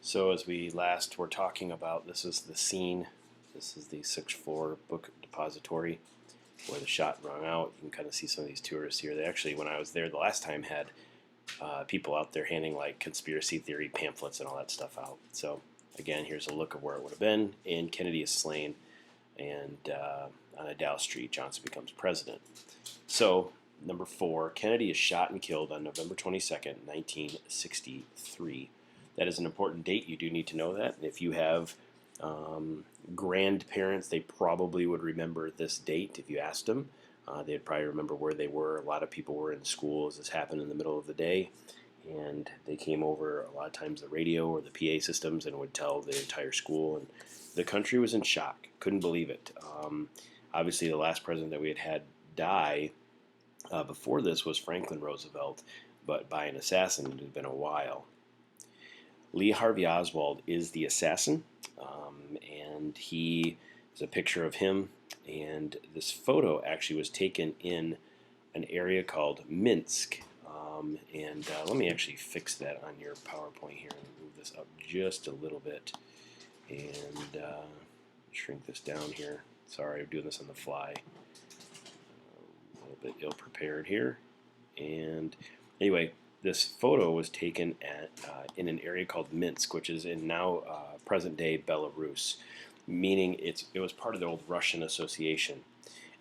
So as we last were talking about, this is the scene. This is the 6th floor book depository where the shot rung out. You can kind of see some of these tourists here. They actually, when I was there the last time, had people out there handing like conspiracy theory pamphlets and all that stuff out. So again, here's a look of where it would have been. And Kennedy is slain, and on a Dow Street, Johnson becomes president. So number 4, Kennedy is shot and killed on November 22nd, 1963. That is an important date. You do need to know that. And if you have grandparents, they probably would remember this date if you asked them. They'd probably remember where they were. A lot of people were in school as this happened in the middle of the day. And they came over a lot of times the radio or the PA systems and would tell the entire school. And the country was in shock. Couldn't believe it. Obviously, the last president that we had die before this was Franklin Roosevelt, but by an assassin. It had been a while. Lee Harvey Oswald is the assassin, and he is a picture of him. And this photo actually was taken in an area called Minsk. Let me actually fix that on your PowerPoint here and move this up just a little bit and shrink this down here. Sorry, I'm doing this on the fly. A little bit ill-prepared here. And anyway, this photo was taken at in an area called Minsk, which is in now present-day Belarus, meaning it was part of the old Russian Association.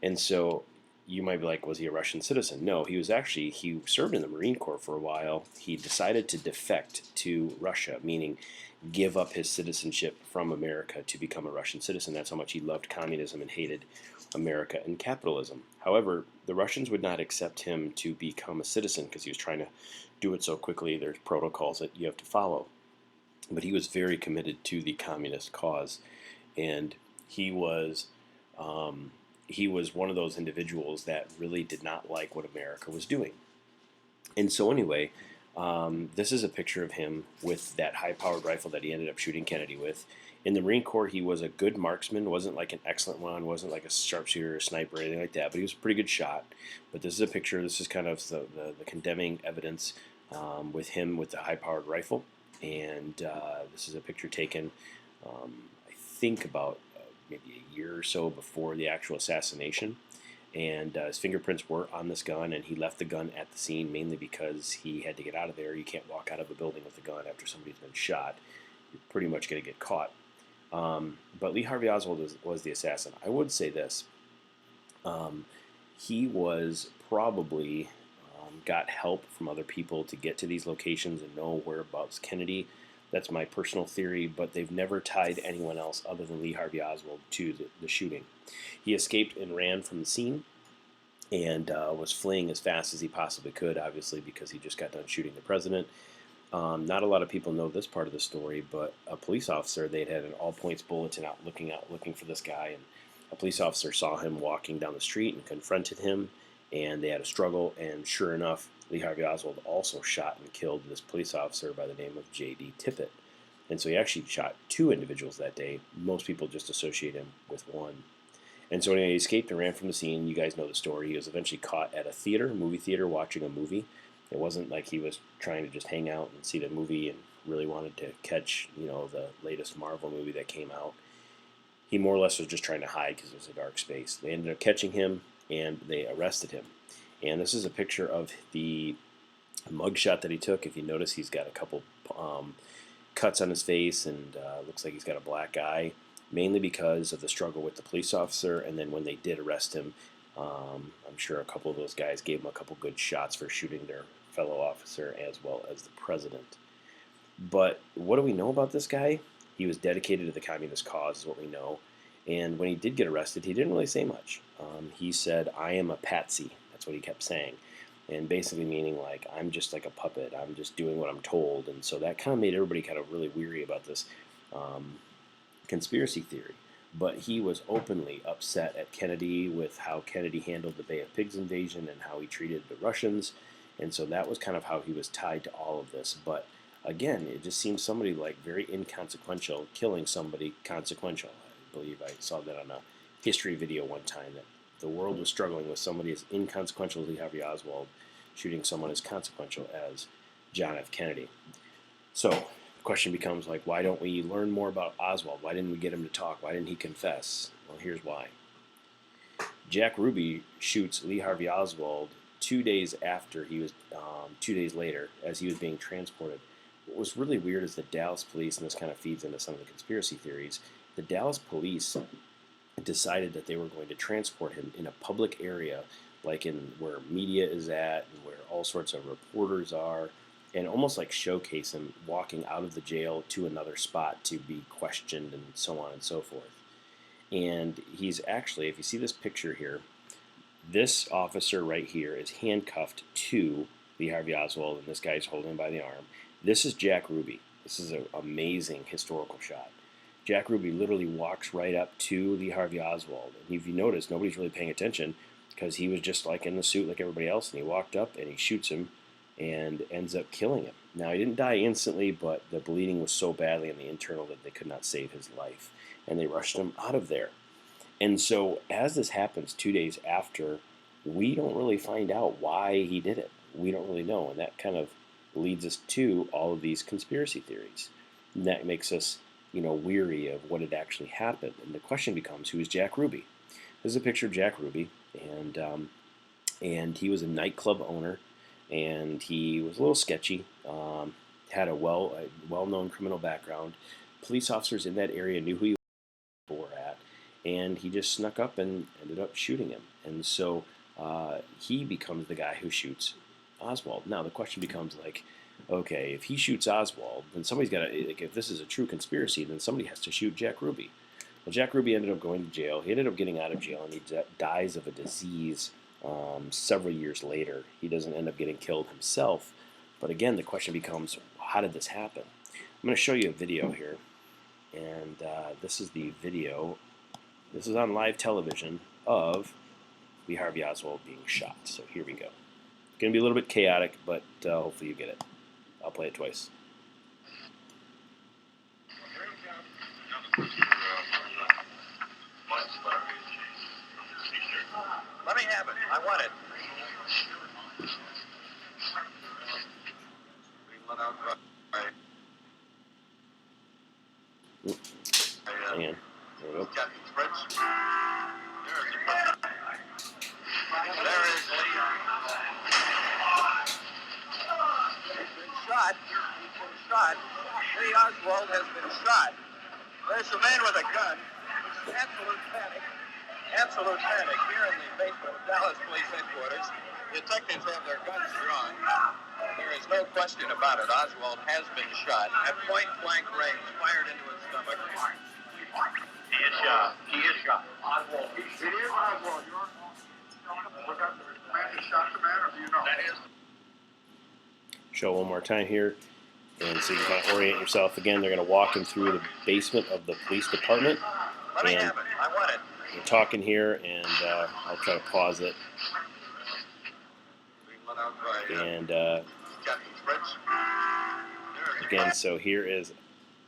And so you might be like, was he a Russian citizen? No, he served in the Marine Corps for a while. He decided to defect to Russia, meaning give up his citizenship from America to become a Russian citizen. That's how much he loved communism and hated America and capitalism. However, the Russians would not accept him to become a citizen because he was trying to do it so quickly. There's protocols that you have to follow. But he was very committed to the communist cause, and he was one of those individuals that really did not like what America was doing. And so anyway, this is a picture of him with that high-powered rifle that he ended up shooting Kennedy with. In the Marine Corps, he was a good marksman, wasn't like an excellent one, wasn't like a sharpshooter or sniper or anything like that, but he was a pretty good shot. But this is a picture, this is kind of the condemning evidence with him with the high-powered rifle. And this is a picture taken, I think, about maybe a year or so before the actual assassination. And his fingerprints were on this gun, and he left the gun at the scene mainly because he had to get out of there. You can't walk out of a building with a gun after somebody's been shot. You're pretty much going to get caught. But Lee Harvey Oswald was the assassin. I would say this. He was probably got help from other people to get to these locations and know whereabouts Kennedy. That's my personal theory, but they've never tied anyone else other than Lee Harvey Oswald to the shooting. He escaped and ran from the scene and was fleeing as fast as he possibly could, obviously, because he just got done shooting the president. Not a lot of people know this part of the story, but a police officer, they'd had an all-points bulletin out looking for this guy, and a police officer saw him walking down the street and confronted him, and they had a struggle, and sure enough, Lee Harvey Oswald also shot and killed this police officer by the name of J.D. Tippit. And so he actually shot 2 individuals that day. Most people just associate him with one. And so anyway, he escaped and ran from the scene. You guys know the story. He was eventually caught at a movie theater, watching a movie. It wasn't like he was trying to just hang out and see the movie and really wanted to catch, the latest Marvel movie that came out. He more or less was just trying to hide because it was a dark space. They ended up catching him, and they arrested him. And this is a picture of the mugshot that he took. If you notice, he's got a couple cuts on his face, and looks like he's got a black eye, mainly because of the struggle with the police officer. And then when they did arrest him, I'm sure a couple of those guys gave him a couple good shots for shooting their fellow officer as well as the president. But what do we know about this guy? He was dedicated to the communist cause, is what we know. And when he did get arrested, he didn't really say much. He said, "I am a patsy." That's what he kept saying. And basically meaning like, I'm just like a puppet. I'm just doing what I'm told. And so that kind of made everybody kind of really weary about this conspiracy theory. But he was openly upset at Kennedy with how Kennedy handled the Bay of Pigs invasion and how he treated the Russians. And so that was kind of how he was tied to all of this. But again, it just seems somebody like very inconsequential killing somebody consequential. I believe I saw that on a history video one time, that the world was struggling with somebody as inconsequential as Lee Harvey Oswald shooting someone as consequential as John F. Kennedy. So question becomes like, why don't we learn more about Oswald? Why didn't we get him to talk? Why didn't he confess? Well, here's why. Jack Ruby shoots Lee Harvey Oswald 2 days after he was, 2 days later, as he was being transported. What was really weird is the Dallas police, and this kind of feeds into some of the conspiracy theories, the Dallas police decided that they were going to transport him in a public area, like in where media is at and where all sorts of reporters are, and almost like showcase him walking out of the jail to another spot to be questioned and so on and so forth. And he's actually, if you see this picture here, this officer right here is handcuffed to Lee Harvey Oswald, and this guy's holding him by the arm. This is Jack Ruby. This is an amazing historical shot. Jack Ruby literally walks right up to Lee Harvey Oswald. And if you notice, nobody's really paying attention because he was just like in the suit like everybody else, and he walked up and he shoots him and ends up killing him. Now, he didn't die instantly, but the bleeding was so badly in the internal that they could not save his life, and they rushed him out of there. And so as this happens 2 days after, we don't really find out why he did it. We don't really know, and that kind of leads us to all of these conspiracy theories. And that makes us, weary of what had actually happened. And the question becomes, who is Jack Ruby? This is a picture of Jack Ruby, and he was a nightclub owner, and he was a little sketchy, had a well-known criminal background. Police officers in that area knew who he were at, and he just snuck up and ended up shooting him. And so he becomes the guy who shoots Oswald. Now the question becomes like, okay, if he shoots Oswald, then somebody's got to, like, if this is a true conspiracy, then somebody has to shoot Jack Ruby. Well, Jack Ruby ended up going to jail. He ended up getting out of jail, and he dies of a disease several years later. He doesn't end up getting killed himself. But again, the question becomes, how did this happen? I'm going to show you a video here. And this is the video. This is on live television of Lee Harvey Oswald being shot. So here we go. It's going to be a little bit chaotic, but hopefully you get it. I'll play it twice. Let me have it. I want it. Hang on. There we go. There is Lee. Shot. Shot. Lee Oswald has been shot. There's a man with a gun. Absolute panic. Absolute panic here in the basement of Dallas Police Headquarters. Detectives have their guns drawn. There is no question about it. Oswald has been shot at point-blank range, fired into his stomach. He is shot. He is shot. Oswald. It is Oswald. Look up. The man who shot the man, or do you know? That is. Show one more time here. And so you can kind of orient yourself. Again, they're going to walk him through the basement of the police department. Let me have it. I want it. We're talking here, and I'll try to pause it. And again, so here is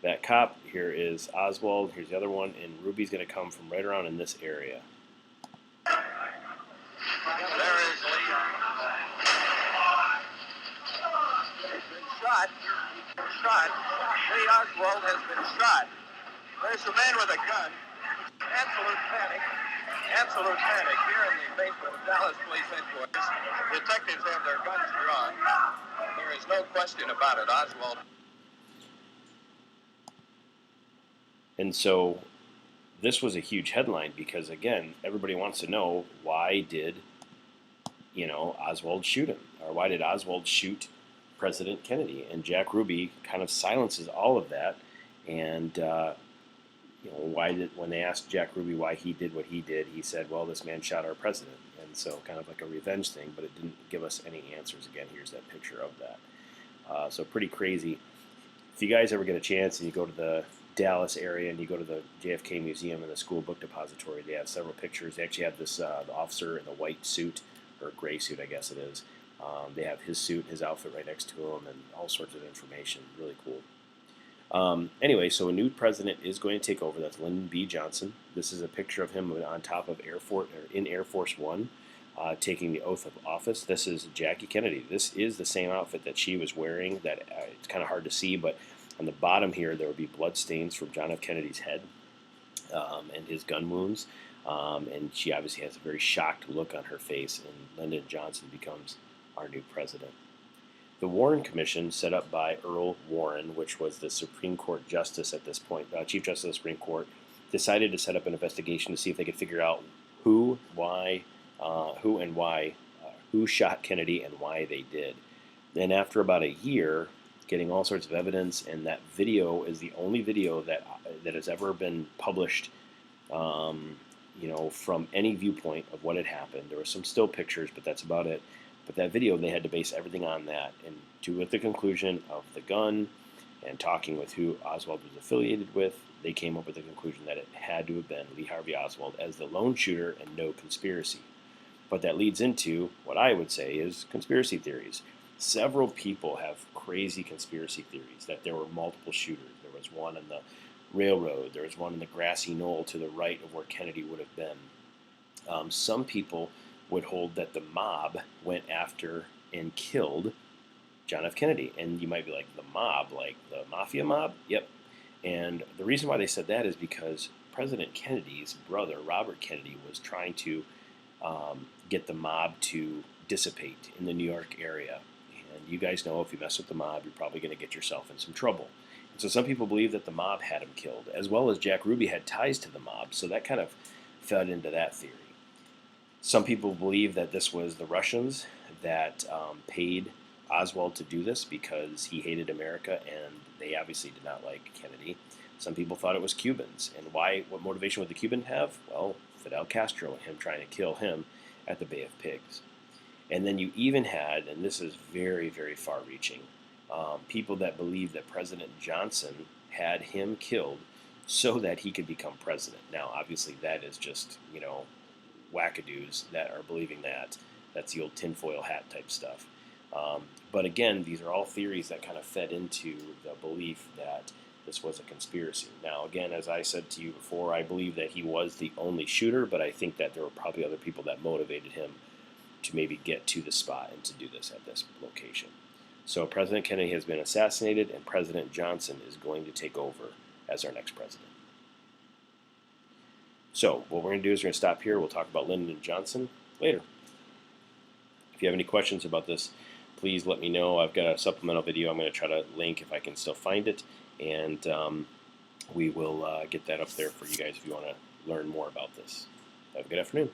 that cop. Here is Oswald. Here's the other one. And Ruby's going to come from right around in this area. There is Lee. Shot. Shot. Lee Oswald has been shot. There's a man with a gun. Absolute panic. Absolute panic here in the basement of Dallas Police Headquarters. Detectives have their guns drawn. There is no question about it. Oswald. And so this was a huge headline because, again, everybody wants to know, why did, Oswald shoot him? Or why did Oswald shoot President Kennedy? And Jack Ruby kind of silences all of that. And, when they asked Jack Ruby why he did what he did, he said, well, this man shot our president. And so kind of like a revenge thing, but it didn't give us any answers. Again, here's that picture of that. So pretty crazy. If you guys ever get a chance and you go to the Dallas area and you go to the JFK Museum and the School Book Depository, they have several pictures. They actually have this the officer in the white suit, or gray suit, I guess it is. They have his suit, his outfit right next to him, and all sorts of information. Really cool. Anyway, so a new president is going to take over. That's Lyndon B. Johnson. This is a picture of him on top of Air Force One, taking the oath of office. This is Jackie Kennedy. This is the same outfit that she was wearing. That it's kind of hard to see, but On the bottom here, there would be blood stains from John F. Kennedy's head and his gun wounds. And she obviously has a very shocked look on her face, and Lyndon Johnson becomes our new president. The Warren Commission, set up by Earl Warren, which was the Supreme Court justice at this point, Chief Justice of the Supreme Court, decided to set up an investigation to see if they could figure out who shot Kennedy and why they did. Then, after about a year, getting all sorts of evidence, and that video is the only video that has ever been published, from any viewpoint of what had happened. There were some still pictures, but that's about it. But that video, they had to base everything on that, and with the conclusion of the gun and talking with who Oswald was affiliated with, they came up with the conclusion that it had to have been Lee Harvey Oswald as the lone shooter and no conspiracy. But that leads into what I would say is conspiracy theories. Several people have crazy conspiracy theories that there were multiple shooters. There was one on the railroad. There was one on the grassy knoll to the right of where Kennedy would have been. Some people would hold that the mob went after and killed John F. Kennedy. And you might be like, the mob, like the mafia mob? Yep. And the reason why they said that is because President Kennedy's brother, Robert Kennedy, was trying to get the mob to dissipate in the New York area. And you guys know if you mess with the mob, you're probably going to get yourself in some trouble. And so some people believe that the mob had him killed, as well as Jack Ruby had ties to the mob. So that kind of fed into that theory. Some people believe that this was the Russians that paid Oswald to do this because he hated America and they obviously did not like Kennedy. Some people thought it was Cubans. And why? What motivation would the Cubans have? Well, Fidel Castro and him trying to kill him at the Bay of Pigs. And then you even had, and this is very, very far-reaching, people that believed that President Johnson had him killed so that he could become president. Now, obviously, that is just, wackadoos that are believing that. That's the old tinfoil hat type stuff. But again, these are all theories that kind of fed into the belief that this was a conspiracy. Now, again, as I said to you before, I believe that he was the only shooter, but I think that there were probably other people that motivated him to maybe get to the spot and to do this at this location. So President Kennedy has been assassinated, and President Johnson is going to take over as our next president. So what we're going to do is we're going to stop here. We'll talk about Lyndon Johnson later. If you have any questions about this, please let me know. I've got a supplemental video I'm going to try to link if I can still find it, and we will get that up there for you guys if you want to learn more about this. Have a good afternoon.